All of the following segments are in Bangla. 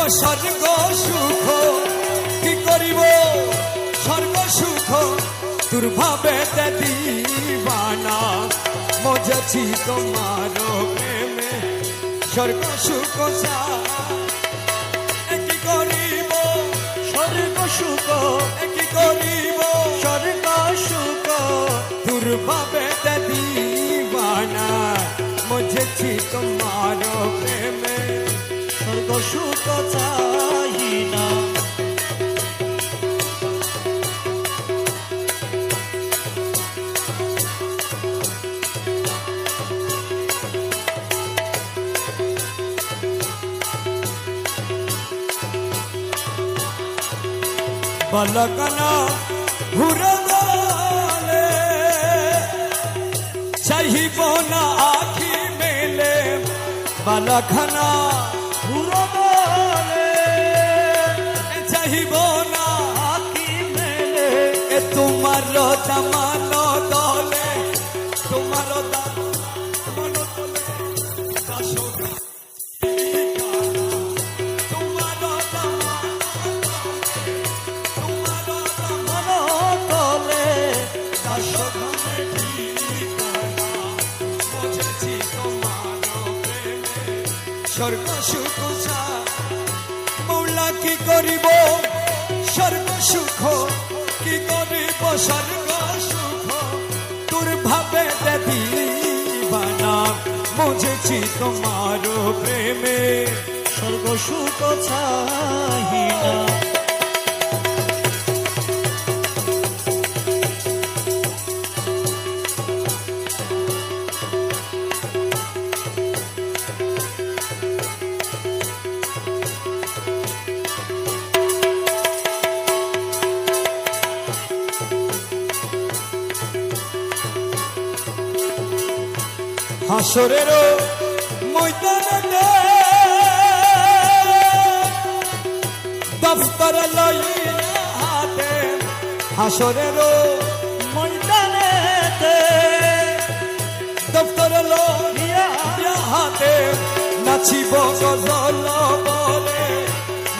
স্বর্গ সুখ কি করিব স্বর্গ সুখ দুর্ভাবেতে দিবানা মজেছি তোমার প্রেমে স্বর্গ সুখ কি করিব স্বর্গ সুখ কি করিব স্বর্গ সুখ দুর্ভাবেতে দিবানা মজেছি তোমার প্রেমে স্বর্গ সুখ চাই না বালকনা ঘুরলে চাহিব না আখি মেলে বালকনা ঘুরলে চাহিব না আখি মেলে তোমার দামান দলে তোমার দামান দলে দাসোগা স্বর্গ সুখ মৌলা কি করিব স্বর্গ সুখ কি করিব স্বর্গ সুখ দুর্ভাবে দিবানা বুঝেছি তোমার প্রেমে স্বর্গ সুখ চাই না হাসরের ময়দানে দফতর লইয়া হাতে হাসরের ময়দানে দফতর লইয়া হাতে নাচিব গজল বলে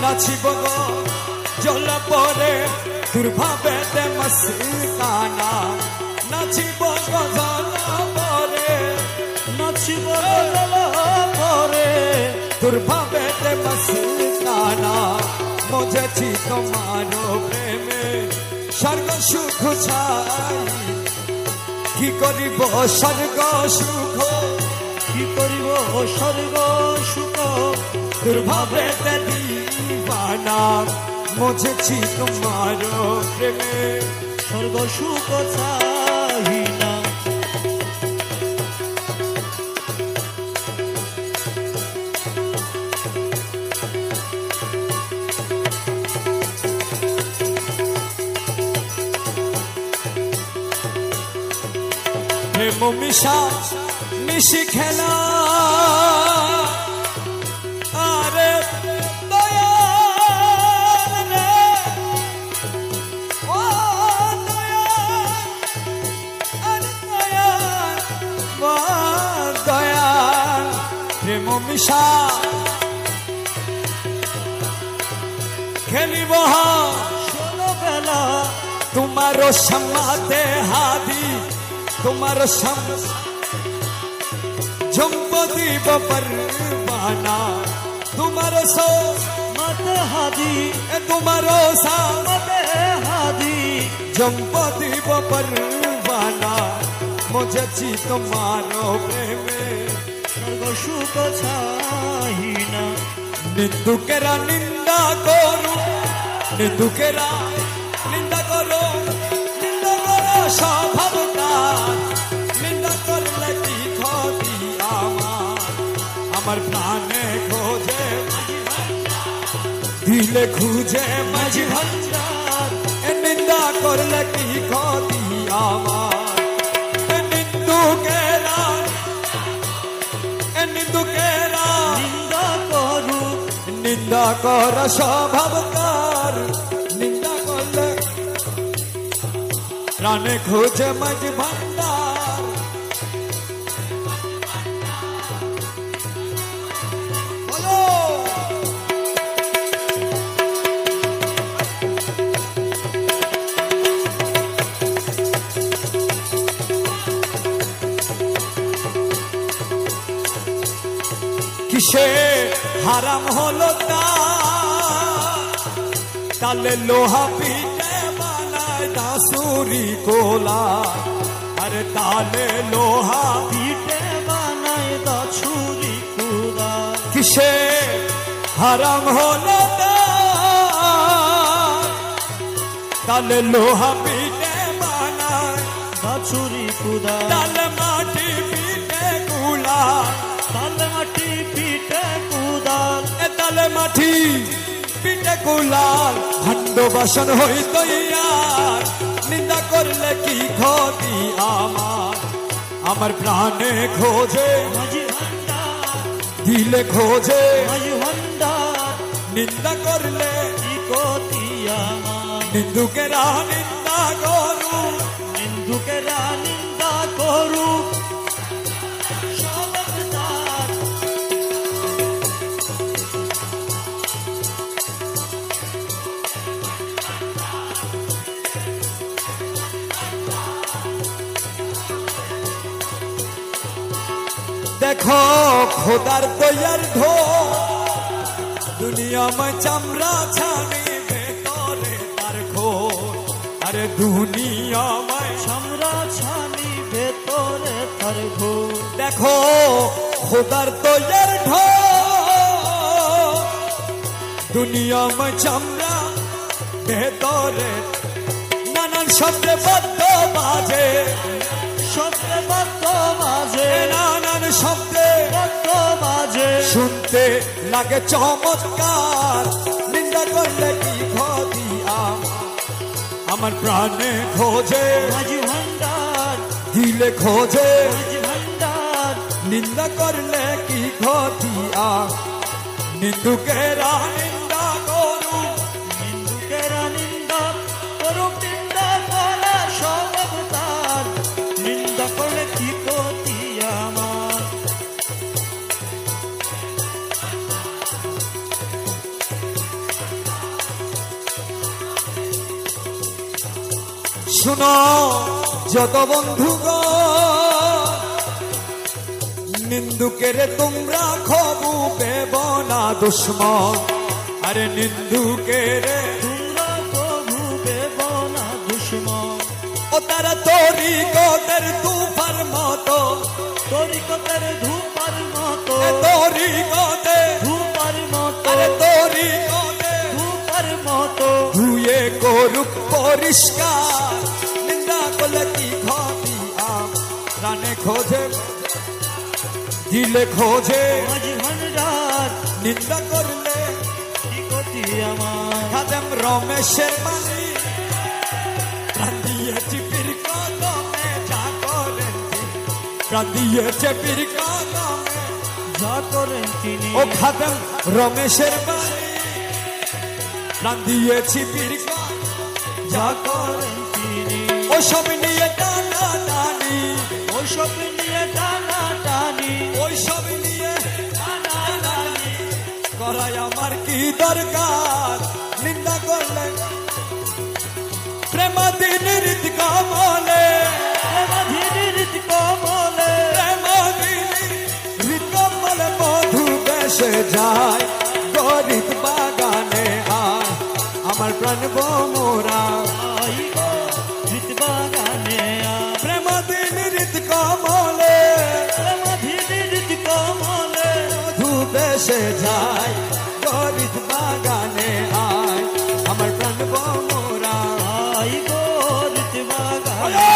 নাচিব গজল পরে দুর্ভাবেতে মস্তানা নাচিব গজল পরে নাচিব পরে দুর্ভাবেতে মস্তানা মজেছি তোমার প্রেমে স্বর্গ সুখ চাই কি করিব স্বর্গ সুখ কি করিব স্বর্গ সুখ দুর্ভাবেতে দিবানা মজেছি তোমার প্রেমে স্বর্গ সুখ চাই না প্রেম মিশা মিশি খেলা আরে দয়াল রে ও দয়াল আরে দয়াল ও দয়াল প্রেম মিশা খেলিব ষোলো বেলা তোমার সমাতে হাদি তোমার ঝম্পতি পরবানা তোমার সো মত হাদি তোমার মত হাদি ঝম্পতি পরবানা মজেছি তোমার প্রেমে স্বর্গ সুখ চাই না নিন্দুকেরা নিন্দা করু নিন্দুকেরা নিন্দা করো স্বভাবতা নিন্দা করলে কি ক্ষতি আমার প্রাণে খোঁজে দিলে খুঁজে মাঝি ভান্ডার নিন্দা করলে কি ক্ষতি আমার নিন্দুকেরা নিন্দা করু নিন্দা কর স্বভাবতার নিন্দা করলে প্রাণে খোঁজে মাঝ ভান্ডার বলো কিসে হারাম হলো তালে লোহা পিঠে বানায় দাসুরি কোলা আরে তালে লোহা পিঠে বানায় দা ছুরি কুদা কিসে হারাম হলো তালে লোহা পিঠে বানায় দা ছুরি কুদা তালে মাটি পিঠে কুলা তাল মাটি পিঠে কুদাল তালে মাটি পিঠে কুলাল ভাণ্ড বাসন হইত ইয়ার নিন্দা করলে কি ক্ষতি আমার প্রাণে খোঁজে মাঝি ভান্ডার দিলে খোঁজে মাঝি ভান্ডার নিন্দা করলে কি গতি আমার নিন্দুকেরা নিন্দা করু নিন্দুকেরা নিন্দা করুক সবক তার देखो खुदार तैयार ढो दुनिया में चमड़ा छानी भेतरे तार खो अरे दुनिया में ছামরা ছানি ভেতরে তার ঘোর देखो खुदार तैयार ढो दुनिया में चमड़ा भेतरे नानान शब्द बद्ध बाजे শব্দে বদ্ধ বাজে नानान शब्दे বদ্ধ বাজে শুনতে লাগে চমৎকার নিন্দা করলে কি ক্ষতি আমার প্রাণে খোঁজে মাঝি ভান্ডার দিলে খোঁজে মাঝি ভান্ডার নিন্দা করলে কি ক্ষতি নিন্দুকেরা নিন্দা করু নিন্দুকেরা নিন্দা করুক নিন্দা করা সবক তার নিন্দা করলে কি ক্ষতি আমার শুনো যত বন্ধুগণ নিন্দুকেরে তোমরা খবু পেব না দুশ্মন আরে নিন্দুকেরে তোমরা প্রভু দেব না দুশ্মন ও তারা তোরি গোদের তুফার মতো তরিকতের ধূপার মতো তোরি গোদে ধূপার মতো আরে তোরি গোদে ধূপার মতো ধুয়ে করুক পরিষ্কার নিন্দা করলে কি ক্ষতি প্রাণে খোঁজে দিলে খোঁজে মাঝি ভান্ডার নিন্দা করলে কি ক্ষতি আমার খাদেম রমেশের মানি প্রাণ দিয়েছি পীর কদমে যা করেন প্রাণ দিয়েছে পীর কদমে যা করেন তিনি ও খাদেম রমেশের মানি প্রাণ দিয়েছি পীর কদমে যা করেন তিনি ও সব নিয়ে টানা টানি ওসব নিয়ে টানা টানি ওই সব নিয়ে টানা টানি করাই আমার কি দরকার নিন্দা করলে প্রেমাদিন রীত কমলে ধীর কমলে প্রেমাদিন রীত কমলে মধু বেশে যায় গরিব বাগানে আয় আমার প্রাণ মোরা আই গো ধীর বাগানে প্রেমাদিন রীত কমলে ধীর কমলে মধু বেশে যায় গরিব বাগানে আয় আমার প্রাণ মোরা আই গো ধীর বাগানে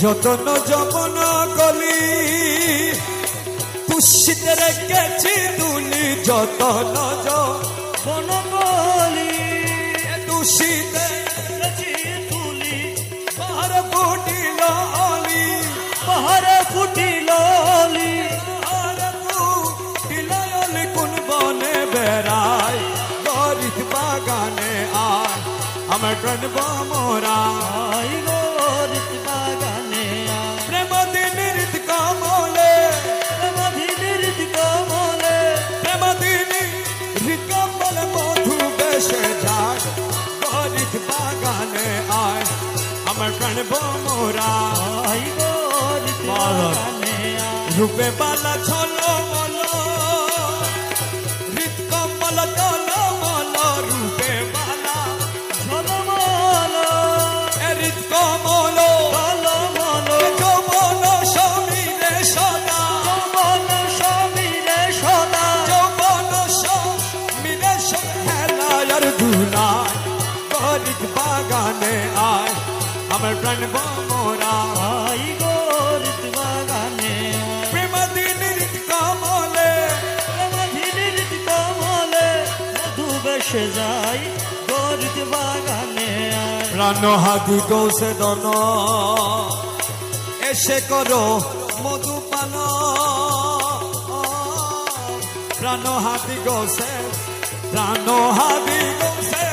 যতন যমন কলি তুষিতে রেখেছি তুলি যতন বনগলি তুষিতে গছি তুলি পাহাড় ফুটিল অলি পাহাড়ে ফুটিল অলি পাহাড় ফুটিল অলি কোন বনে বেড়ায় গরিব বাগানে আয় আমার প্রাণ মোরা আই গো ধীর বাগানে প্রেম দিন রীত কমলে ধীর কমলে প্রেম দিন রীত কমলে মধু বেশে যায় গরিব বাগানে আমার প্রাণ ভোমরা আই গো ঋতু বাগানে আয়। রূপে বালা ছলো মলো হৃদ কমল চলো মলো রূপে বালা ঝলমল হৃদ কমল ঝলমল যৌবন সমীরে সদা যৌবন সমীরে সদা যৌবন সমীরে খেলার ধুলায় হৃদ বাগানে আয় আমার প্রাণ ভোমরা আই গো ঋতু বাগানে আয়। প্রেম দিন হৃদ কমলে ধীরে ঋতু কমলে মধু বেশে যাই গো ঋতু বাগানে আয়। প্রাণ হাতি গৌসে দন এসে করো মধুপান প্রাণ হাতি গৌসে প্রাণ হাতি গৌসে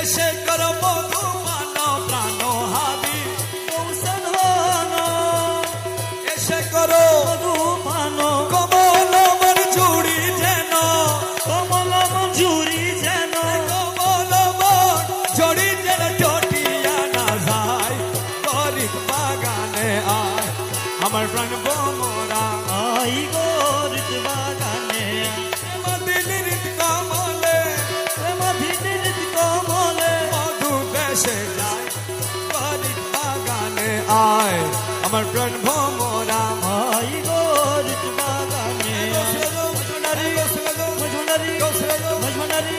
এসে করো মধুপান প্রাণ হাতি কৌশধন এসে করো মধুপান কমল মন জুড়ি যেন কমল মঞ্জুরি যেন কমল মন জড়ি যেন চটিয়া না যায় গরিব বাগানে আয় আমার প্রাণ ভোমরা আই গো ঋতু বাগানে দিনের কমলে ধীরে ঋতু কমলে মধু বেসে যায় গরিব বাগানে আয় আমার প্রাণ ভোমরা আই গো ঋতু বাগানে মজুনারি মজুনারি মজুনারি মজুনারি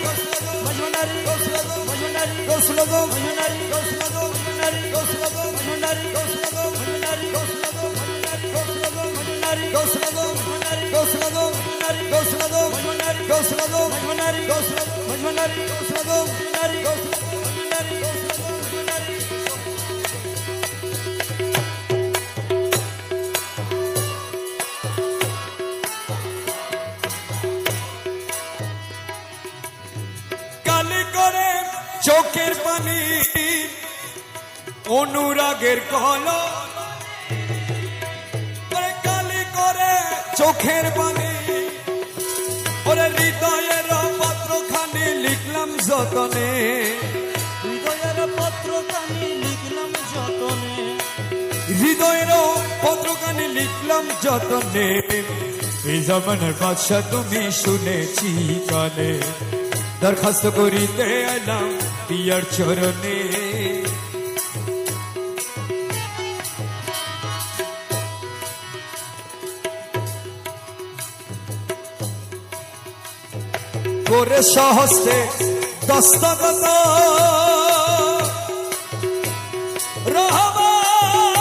মজুনারি মজুনারি কালি করে চোখের পানি অনুরাগের কল কালি করে চোখের পানি ওরে হৃদয়ের পত্রখানি লিখলাম যতনে হৃদয়ের পত্র কানি লিখলাম যতনে হৃদয়ের পত্রখানি লিখলাম যতনে এই জমানার বাদশা তুমি শুনেছি কানে দরখাস্ত করিতে এলাম পিয়ার চরণে করে সহস্তে দস্তগত রহমান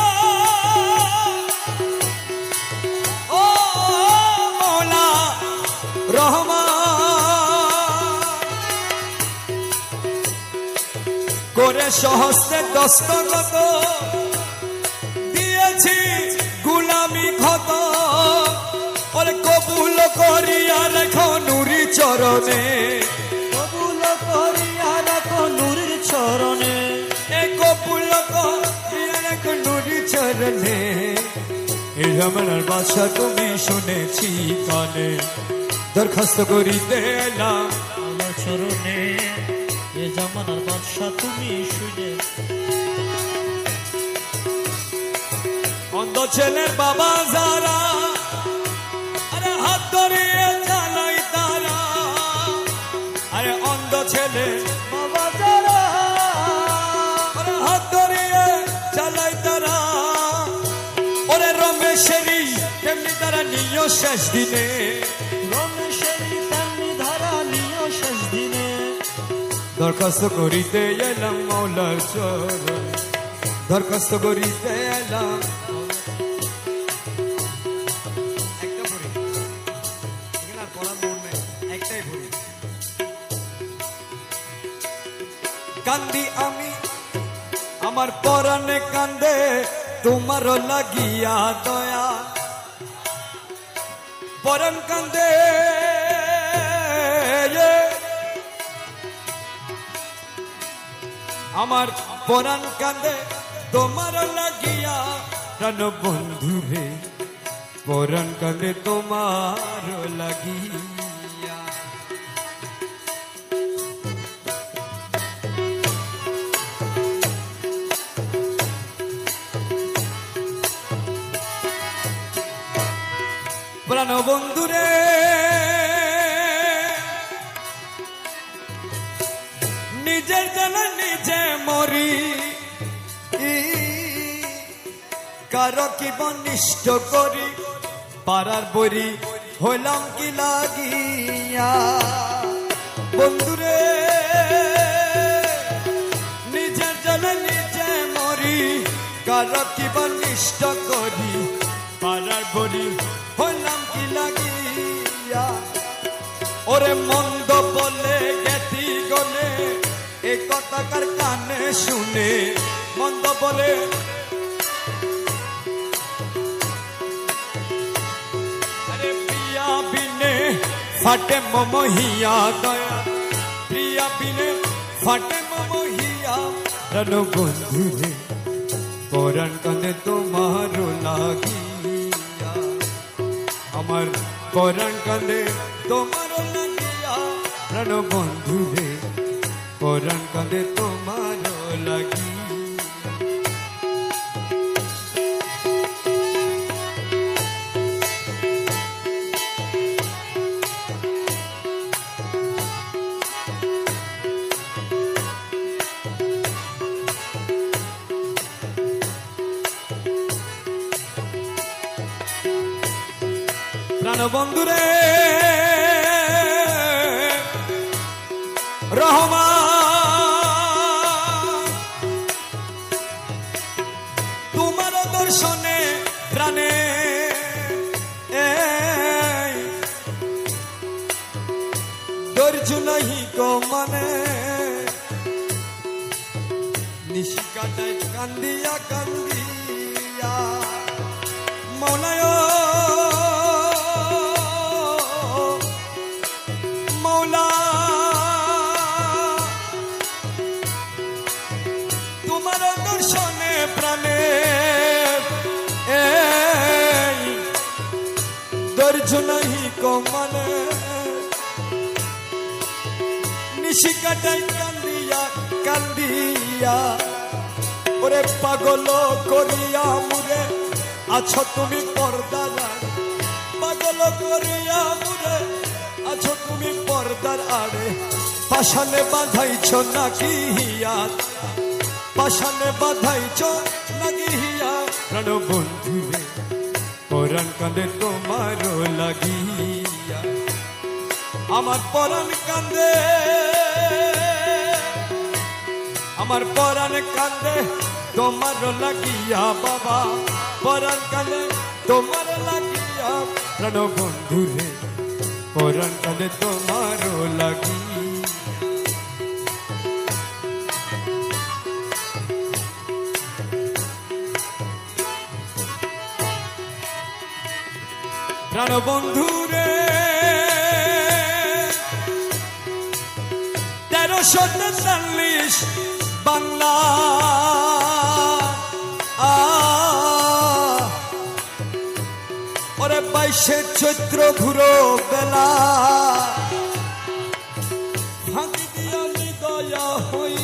ও মৌলা রহমান করে সহস্তে দস্তগত দিয়েছি গুলামি ক্ষত ওরে কবুল করিয়া রেখো নুরি চরণে কবুল করিয়া রাখো নূরের চরণে এ কবুল করিয়া রেখো নুরি চরণে এ রমনার বাদশা তুমি শুনেছি কানে দরখাস্ত করিতে এলাম আমার চরণে এ জামানার বাদশা তুমি শুনে অন্ধ ছেলের বাবা যারা আরে হাত ধরিয়ে চালাই তারা আরে অন্ধ ছেলে বাবা যারা আরে হাত ধরিয়ে চালাই তারা ওরে রমেশেরই কেমনি তারা নিয় শেষ দিনে রমেশেরই তেমনি ধারা নিয় শেষ দিনে দরখাস্ত করিতে এলাম মৌলার চরণ দরখাস্ত করিতে এলাম একটা পড়ি এখানে আর পড়ার মন নাই একটাই পড়ি কান্দি আমি আমার পরাণে কান্দে তোমার লাগিয়া দয়া পরাণ কান্দে আমার পরাণ কান্দে তোমার লাগিয়া প্রাণ বন্ধু রে পরাণ কান্দে তোমার লাগিয়া প্রাণবন্ধুরে নিজের জ্বালা নিজে মরি কারো কি বনিষ্ঠ করি পাড়ার বরি হইলাম কি লাগিয়া বন্ধুরে নিজের জ্বালা নিজে মরি কারো কি বনিষ্ঠ করি পাড়ার বরি হইলাম কি লাগিয়া ওরে মন্দ বলে গেতি গলে এ কথাকার কানে শুনে মন্দ বলে আরে প্রিয়া বিনে ফাটে মমহিয়া দয়া প্রিয়া বিনে ফাটে মমহিয়া রণ বন্ধুরে পরাণ কানে তোমার লাগিয়া আমার পরাণ কানে তোমার লাগিয়া প্রাণ বন্ধুরে পরাণ কানে তোমার লাগি প্রাণ বন্ধুরে রহমান তোমার দর্শনে প্রাণে ধৈর্য নাহি গো মানে নিশি কাটায় কান্দিয়া কান্দিয়া মৌলায় মৌলা তোমার দর্শনে প্রাণে ধৈর্য নাহি কমানে নিশি কাটাই কান্দিয়া কান্দিয়া ওরে পাগল করিয়া মুরে আছো তুমি পর্দার পাগল করিয়া মুরে আছো তুমি পর্দার আড়ে পাশানে বাঁধাইছ নাকি হিয়াত পাশানে বাঁধাইছ নাকি হিয়া প্রাণ বন্ধুরে পরাণ কাঁদে তোমার লাগিয়া আমার পরাণ কান্দে আমার পরাণ কান্দে তোমার লাগিয়া বাবা পরাণ কান্দে তোমার লাগিয়া প্রাণ বন্ধুরে পরাণ কাঁদে তোমার লাগি প্রাণ বন্ধুরে 1343 বাংলা ওরে 22 চৈত্র ঘুরো বেলা ভাঙি দিয়া দয়া হই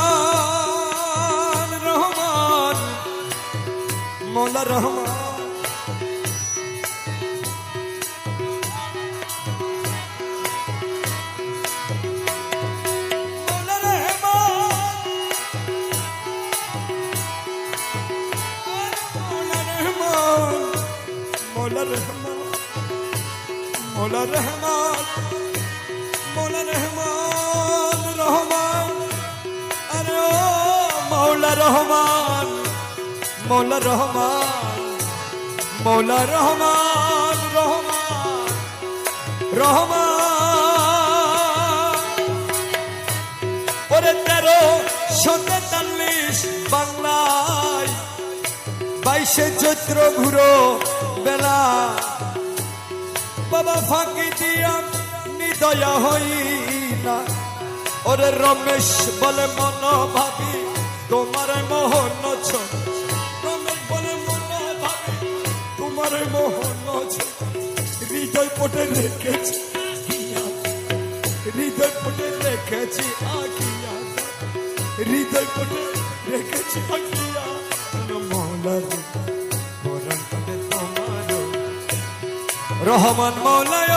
রহমান রহমান মৌলা রহমান মৌলা রহমান মৌলা রহমান মৌলা রহমান রহমান আরে ও মৌলা রহমান মৌলা রহমান মৌলা রহমান রহমান রহমান ওরে 1343 বাংলায় 22 চৈত্র ঘুরো বেলা বাবা ফাঁকি দিয়া নিদয়া হই না ওরে রমেশ বলে মন ভাবি তোমার মোহন রমেশ বলে মন ভাবি তোমার মোহন হৃদয় পটে রেখেছি হৃদয় পটে রেখেছি আগিয়া হৃদয় কোটে রেখেছি আঁকিয়া মৌলার পরাণ কাঁদে তোমার রহমান মৌলায়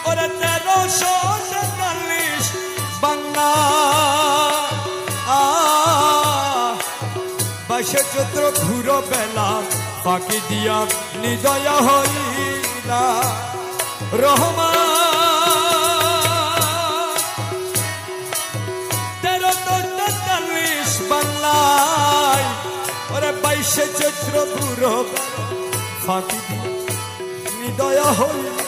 ওরে 1347 বাংলা 22 চৈত্র ঘুর বেলা ফাঁকি দিয়া নিদয়া হইলা রহমান 1343 বাংলায় ওরে 22 চৈত্র ঘুর ফাঁকি দিয়া নিদয়া হইলা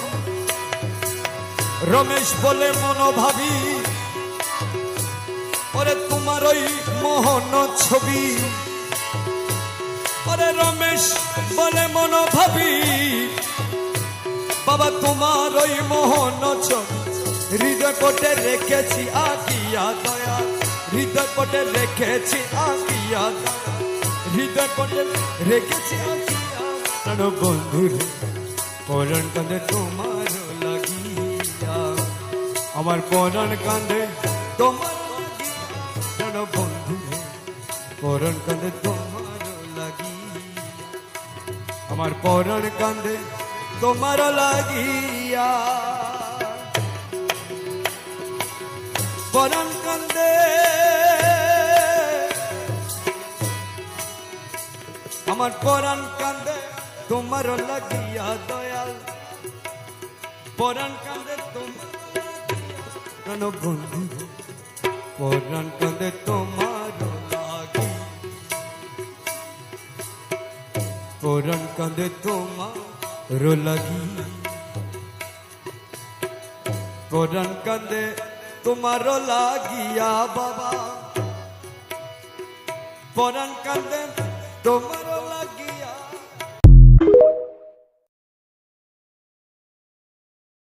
রমেশ বলে মনোভাবী ওরে তোমার ওই মোহন ছবি ওরে রমেশ বলে মনোভাবী বাবা তোমার ওই মোহন ছবি হৃদয় কোটে রেখেছি আঁকিয়া দয়া হৃদয় কোটে রেখেছি আঁকিয়া দয়া হৃদয় কোটে রেখেছি আঁকিয়া বন্ধুরে পরাণ কাঁদে তোমার লাগিয়া আমার পরাণ কাঁদে তোমার লাগিয়া বন্ধুরে পরাণ কাঁদে তোমার লাগিয়া আমার পরাণ কাঁদে তোমার লাগিয়া পরাণ কাঁদে আমার পরাণ কাঁদে তোমার লাগিয়া দয়াল পরাণ কাঁদে তোমার বন্ধু পরাণ কাঁদে তোমার লাগি পরাণ কাঁদে তোমার লাগি পরাণ কাঁদে তোমার লাগিয়া বাবা পরাণ কাঁদে তোমার